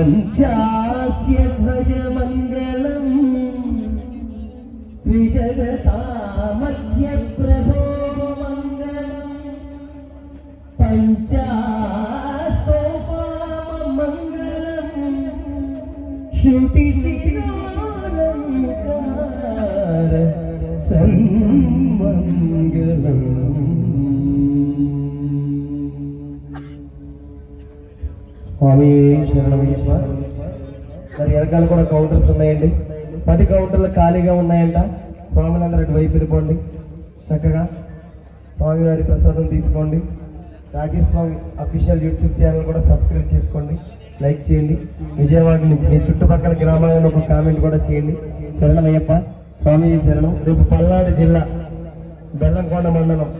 పంచాస్య ధ్వజ మంగళం త్రిజగతామధ్య ప్రభో మంగళం పంచాసోపామ మంగళం శృతి సన్మంగళం. స్వామి శరణమయ్యప్ప. మరి వెనకాల కూడా కౌంటర్స్ ఉన్నాయండి. 10 కౌంటర్లు ఖాళీగా ఉన్నాయంట. స్వామిలందరూ అటు వైపు వెళ్ళిపోండి. చక్కగా స్వామివారి ప్రసాదం తీసుకోండి. రాకేష్ స్వామి అఫీషియల్ యూట్యూబ్ ఛానల్ కూడా సబ్స్క్రైబ్ చేసుకోండి, లైక్ చేయండి. విజయవాడ నుంచి మీ చుట్టుపక్కల గ్రామాలను ఒక కామెంట్ కూడా చేయండి. శరణమయ్యప్ప. స్వామి శరణం. రేపు పల్నాడు జిల్లా బెల్లంకొండ మండలం